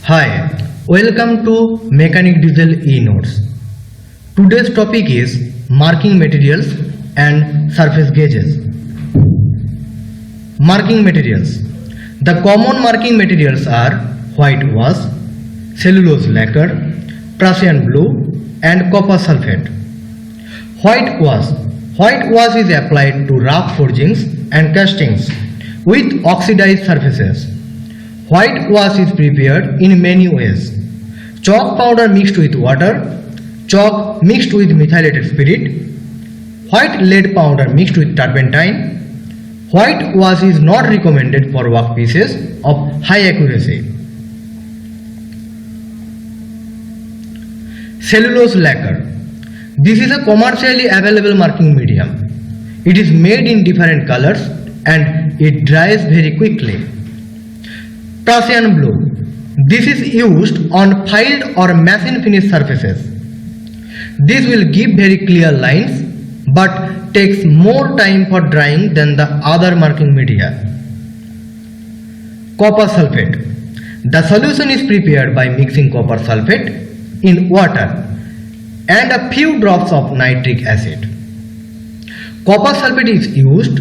Hi, welcome to Mechanic Diesel E-Notes. Today's topic is marking materials and surface gauges. Marking materials. The common marking materials are whitewash, cellulose lacquer, Prussian blue and copper sulfate. Whitewash. Whitewash is applied to rough forgings and castings with oxidized surfaces. Whitewash is prepared in many ways. Chalk powder mixed with water, chalk mixed with methylated spirit, white lead powder mixed with turpentine. Whitewash is not recommended for workpieces of high accuracy. Cellulose lacquer. This is a commercially available marking medium. It is made in different colors and it dries very quickly. Prussian blue. This is used on filed or machine finished surfaces. This will give very clear lines but takes more time for drying than the other marking media. Copper sulfate. The solution is prepared by mixing copper sulfate in water and a few drops of nitric acid. Copper sulfate is used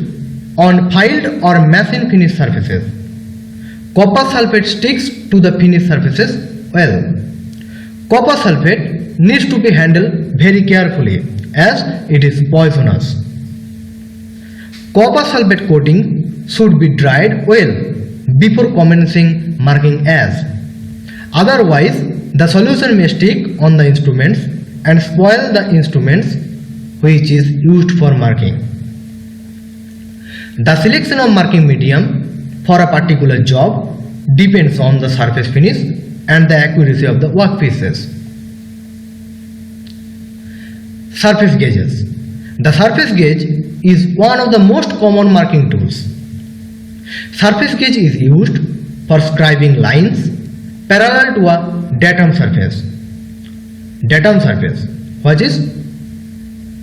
on filed or machine finished surfaces. Copper sulfate sticks to the finished surfaces well. Copper sulfate needs to be handled very carefully as it is poisonous. Copper sulfate coating should be dried well before commencing marking as. Otherwise, the solution may stick on the instruments and spoil the instruments which is used for marking. The selection of marking medium for a particular job depends on the surface finish and the accuracy of the workpieces. Surface gauges. The surface gauge is one of the most common marking tools. Surface gauge is used for scribing lines parallel to a datum surface. Datum surface,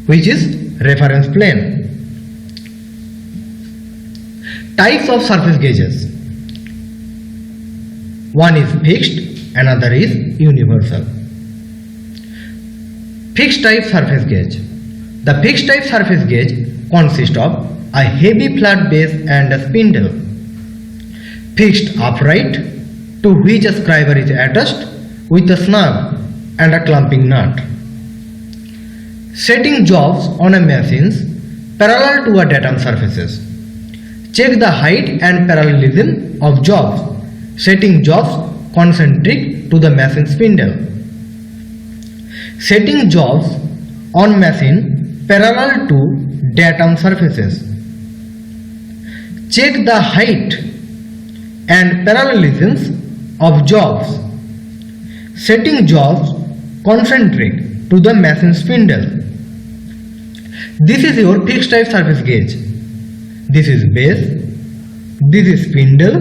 which is reference plane. Types of surface gauges. One is fixed, another is universal. Fixed type surface gauge. The fixed type surface gauge consists of a heavy flat base and a spindle fixed upright to which a scriber is attached with a snug and a clamping nut. Setting jobs on a machines parallel to a datum surfaces. Check the height and parallelism of jobs. Setting jobs concentric to the machine spindle. Setting jobs on machine parallel to datum surfaces. Check the height and parallelisms of jobs. Setting jobs concentric to the machine spindle. This is your fixed type surface gauge. This is base, this is spindle,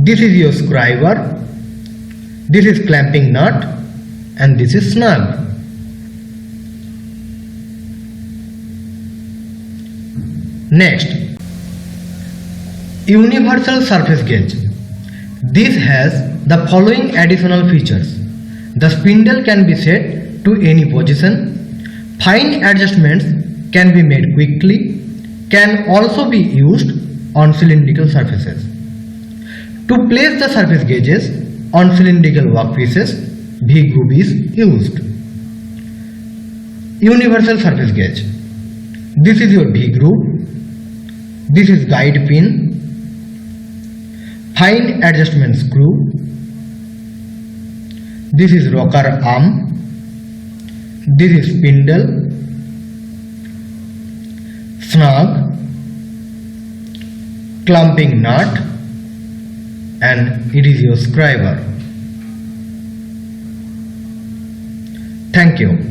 this is your scriber, this is clamping nut and this is snug. Next, universal surface gauge. This has the following additional features. The spindle can be set to any position, fine adjustments can be made quickly, can also be used on cylindrical surfaces. To place the surface gauges on cylindrical workpieces, V-groove is used. Universal surface gauge. This is your V-groove. This is guide pin, fine adjustment screw. This is rocker arm. This is spindle, snug, clamping nut, and it is your scriber. Thank you.